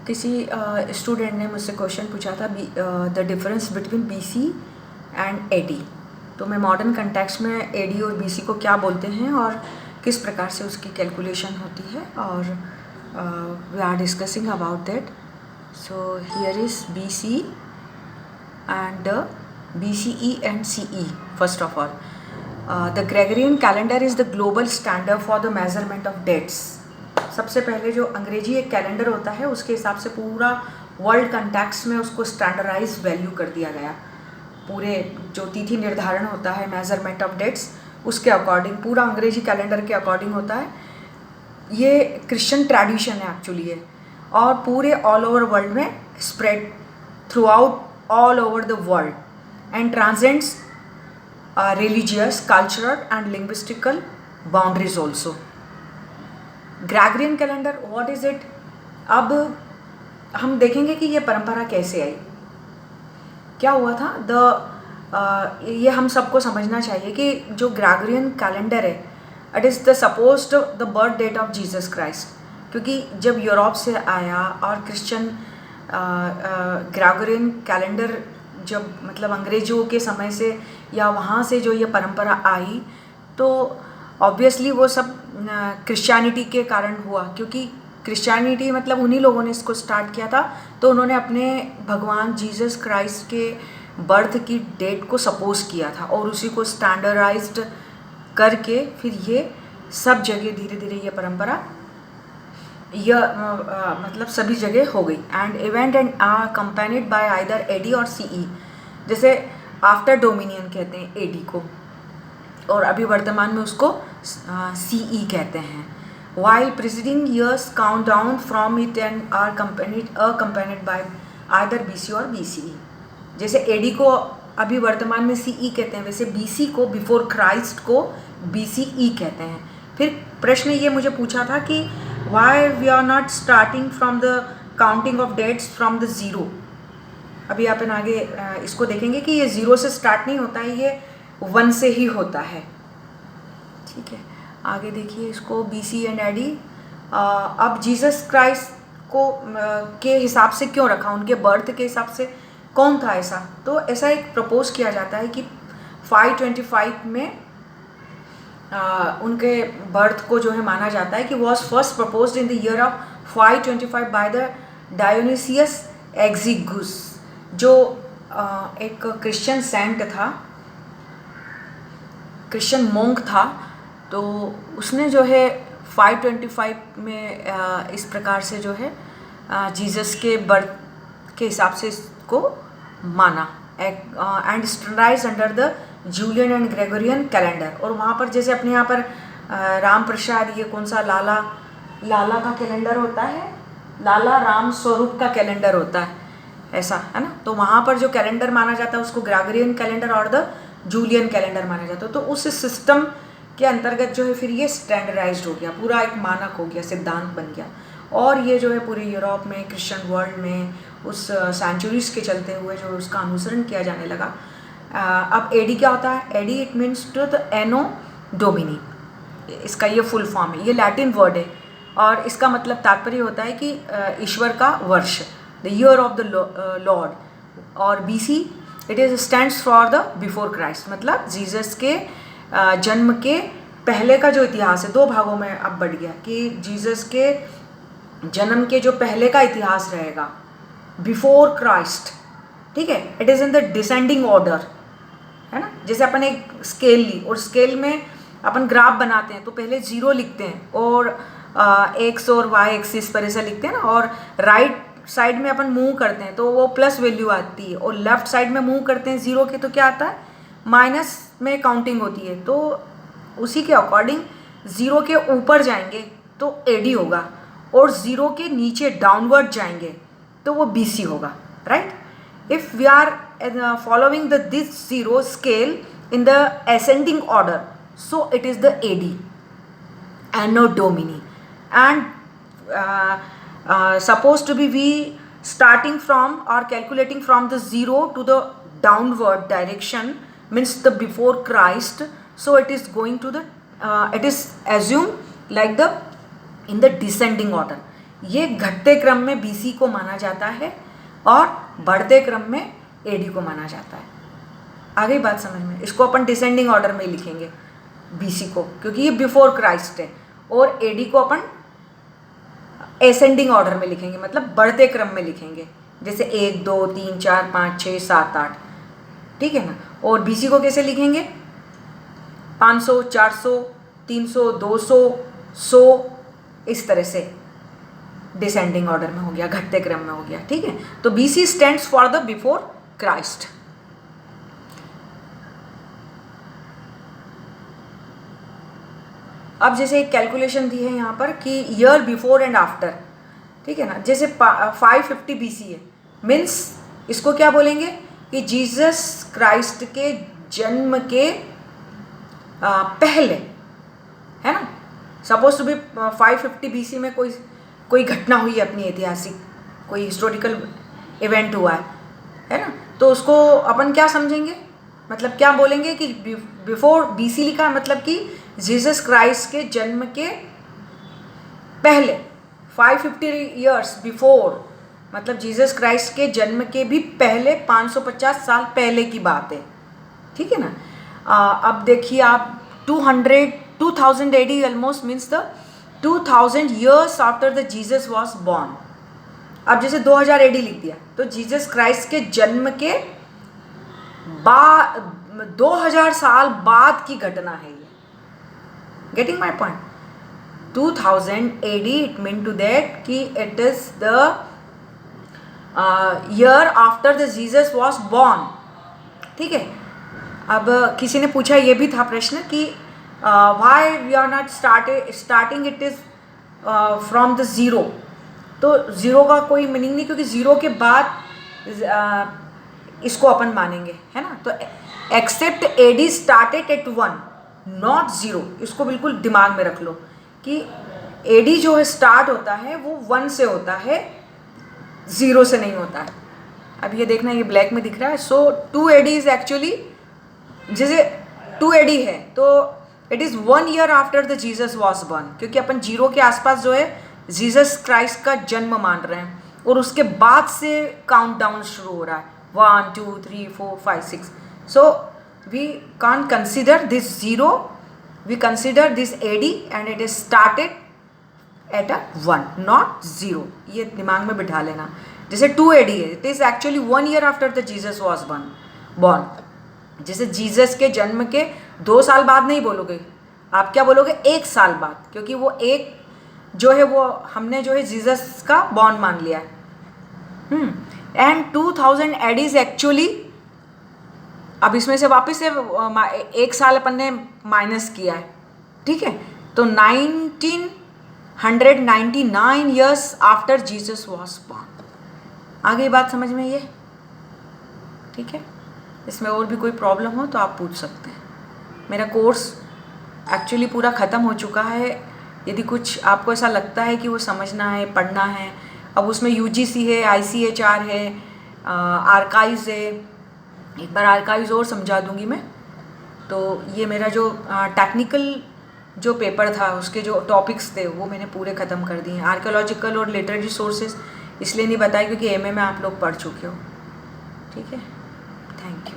किसी स्टूडेंट ने मुझसे क्वेश्चन पूछा था the difference between BC and AD. तो मैं मॉडर्न कंटेक्स्ट में एडी और बीसी को क्या बोलते हैं और किस प्रकार से उसकी कैलकुलेशन होती है, और we are discussing about that. So here is BC and BCE and CE. First of all, the Gregorian calendar is the global standard for the measurement of dates. सबसे पहले जो अंग्रेजी एक कैलेंडर होता है उसके हिसाब से पूरा वर्ल्ड कंटेक्स्ट में उसको स्टैंडर्डाइज वैल्यू कर दिया गया। पूरे जो तिथि निर्धारण होता है मेजरमेंट ऑफ डेट्स उसके अकॉर्डिंग पूरा अंग्रेजी कैलेंडर के अकॉर्डिंग होता है। ये क्रिश्चियन ट्रेडिशन है एक्चुअली है, और पूरे ऑल ओवर वर्ल्ड में spread through out all over the world and transcends religious, cultural and linguistical boundaries also. Gregorian calendar, what is it? अब हम देखेंगे कि ये परंपरा कैसे आई, क्या हुआ था। ये हम सबको समझना चाहिए कि जो ग्रेगोरियन कैलेंडर है it is the supposed the birth date of Jesus Christ, क्योंकि जब यूरोप से आया और क्रिश्चियन ग्रेगोरियन कैलेंडर जब मतलब अंग्रेज़ों के समय से या वहाँ से जो ये परंपरा आई, तो ऑब्वियसली वो सब क्रिश्चियनिटी के कारण हुआ, क्योंकि क्रिश्चियनिटी मतलब उन्हीं लोगों ने इसको स्टार्ट किया था। तो उन्होंने अपने भगवान जीसस क्राइस्ट के बर्थ की डेट को सपोज किया था और उसी को स्टैंडर्डाइज्ड करके फिर ये सब जगह धीरे धीरे ये परंपरा मतलब सभी जगह हो गई। And event and are accompanied by either AD और सीई, जैसे आफ्टर डोमिनियन कहते हैं एडी को, और अभी वर्तमान में उसको सीई कहते हैं। While preceding years count down from it and are accompanied by either BC or BCE. जैसे एडी को अभी वर्तमान में सीई कहते हैं, वैसे बीसी को बिफोर क्राइस्ट को बीसीई कहते हैं। फिर प्रश्न ये मुझे पूछा था कि why we are not starting from the counting of dates from the zero। अभी अपन आगे इसको देखेंगे कि ये ज़ीरो से स्टार्ट नहीं होता है, ये वन से ही होता है। ठीक है, आगे देखिए इसको बीसी एंड एडी। अब जीसस क्राइस्ट को के हिसाब से क्यों रखा, उनके बर्थ के हिसाब से कौन था ऐसा। तो ऐसा एक प्रपोज किया जाता है कि 525 में उनके बर्थ को जो है माना जाता है कि was first proposed in the year of 525 by the Dionysius Exiguus, जो एक क्रिश्चियन सेंट था, क्रिश्चियन मोंक था। तो उसने जो है 525 में इस प्रकार से जो है जीसस के बर्थ के हिसाब से इसको माना and standardized under the Julian and Gregorian calendar. और वहाँ पर जैसे अपने यहाँ पर राम प्रसाद, ये कौन सा लाला का कैलेंडर होता है, लाला राम स्वरूप का कैलेंडर होता है, ऐसा है ना। तो वहाँ पर जो कैलेंडर माना जाता है उसको ग्रेगोरियन कैलेंडर और द जूलियन कैलेंडर माना जाता है। तो उस सिस्टम के अंतर्गत जो है फिर ये स्टैंडर्डाइज्ड हो गया, पूरा एक मानक हो गया, सिद्धांत बन गया। और ये जो है पूरे यूरोप में, क्रिश्चियन वर्ल्ड में उस सेंचुरीज के चलते हुए जो उसका अनुसरण किया जाने लगा। अब एडी क्या होता है, AD it means to the Anno Domini, इसका ये फुल फॉर्म है, ये लैटिन वर्ड है और इसका मतलब तात्पर्य होता है कि ईश्वर का वर्ष, the year of the Lord. और BC it is stands for the before Christ, मतलब जीसस के जन्म के पहले का जो इतिहास है, दो भागों में अब बढ़ गया कि जीसस के जन्म के जो पहले का इतिहास रहेगा बिफोर क्राइस्ट। ठीक है, it is in the descending order, है ना। जैसे अपन एक स्केल ली और स्केल में अपन ग्राफ बनाते हैं तो पहले जीरो लिखते हैं और एक्स और वाई एक्सिस पर ऐसा लिखते हैं ना, और राइट साइड में अपन मूव करते हैं तो वो प्लस वैल्यू आती है, और लेफ्ट साइड में मूव करते हैं जीरो के तो क्या आता है, माइनस में काउंटिंग होती है। तो उसी के अकॉर्डिंग ज़ीरो के ऊपर जाएंगे तो एडी होगा, और ज़ीरो के नीचे डाउनवर्ड जाएंगे तो वो बीसी होगा, right. If we are following this zero scale in the ascending order, so it is the AD, Anno Domini, and supposed to be we starting from or calculating from the zero to the downward direction means the before Christ. So it is going to the it is assumed like the in the descending order. ये घटते क्रम में BC को माना जाता है और बढ़ते क्रम में एडी को माना जाता है। आ गई बात समझ में? इसको अपन डिसेंडिंग ऑर्डर में लिखेंगे बीसी को, क्योंकि ये बिफोर क्राइस्ट है, और एडी को अपन एसेंडिंग ऑर्डर में लिखेंगे, मतलब बढ़ते क्रम में लिखेंगे, जैसे 1 2 3 4 5 6 7 8, ठीक है ना। और बीसी को कैसे लिखेंगे? 500 400 300 200 100, इस तरह से डिसेंडिंग ऑर्डर में हो गया, घटते क्रम में हो गया, ठीक है। तो BC stands for the before Christ. अब जैसे एक कैलकुलेशन दी है यहाँ पर कि ईयर बिफोर एंड आफ्टर, ठीक है ना। जैसे 550 बीसी है, मीन्स इसको क्या बोलेंगे कि जीसस क्राइस्ट के जन्म के पहले, है ना। सपोज टू बी 550 बीसी में कोई घटना हुई है अपनी ऐतिहासिक, कोई हिस्टोरिकल इवेंट हुआ है ना। तो उसको अपन क्या समझेंगे, मतलब क्या बोलेंगे कि बिफोर बीसी लिखा, मतलब कि जीसस क्राइस्ट के जन्म के पहले 550 ईयर्स बिफोर, मतलब जीसस क्राइस्ट के जन्म के भी पहले 550 साल पहले की बात है, ठीक है ना। अब देखिए आप 2000 AD almost means the 2000 years after the Jesus was born. अब जैसे 2000 AD लिख दिया, तो जीसस क्राइस्ट के जन्म के 2000 साल बाद की घटना है ये। Getting my point? 2000 AD it mean to that कि it is the year after the Jesus was born, ठीक है। अब किसी ने पूछा, ये भी था प्रश्न कि why we are not starting it is from the zero. तो ज़ीरो का कोई मीनिंग नहीं, क्योंकि ज़ीरो के बाद इसको अपन मानेंगे, है ना। तो accept AD started at 1 not 0, इसको बिल्कुल दिमाग में रख लो कि एडी जो है स्टार्ट होता है वो 1 से होता है, 0 से नहीं होता है। अब ये देखना, ये ब्लैक में दिख रहा है। सो 2 AD इज एक्चुअली, जैसे 2 AD है तो it is 1 year after the Jesus was born, क्योंकि अपन 0 के आसपास जो है जीसस क्राइस्ट का जन्म मान रहे हैं, और उसके बाद से काउंट डाउन शुरू हो रहा है 1 2 3 4 5 6। So we can't consider this 0, we consider this AD and it is started at a 1 not 0। ये दिमाग में बिठा लेना। जैसे 2 AD है, it is actually 1 year after the Jesus was born. जैसे जीसस के जन्म के 2 साल बाद नहीं बोलोगे, आप क्या बोलोगे? 1 साल बाद, क्योंकि वो एक जो है वो हमने जो है जीसस का बॉर्न मान लिया है। एंड 2000 AD इज एक्चुअली, अब इसमें से वापस से 1 साल अपन ने माइनस किया है, ठीक है। तो 1999 years after Jesus was born. आ गई बात समझ में ये? ठीक है। इसमें और भी कोई प्रॉब्लम हो तो आप पूछ सकते हैं। मेरा कोर्स एक्चुअली पूरा ख़त्म हो चुका है। यदि कुछ आपको ऐसा लगता है कि वो समझना है, पढ़ना है, अब उसमें UGC है, ICHR है, आर्काइव्स है, एक बार आर्काइव्स और समझा दूंगी मैं। तो ये मेरा जो टेक्निकल जो पेपर था उसके जो टॉपिक्स थे वो मैंने पूरे ख़त्म कर दिए हैं। आर्कियोलॉजिकल और लिटरेरी सोर्सेज इसलिए नहीं बताए क्योंकि MM में आप लोग पढ़ चुके हो, ठीक है। Thank you.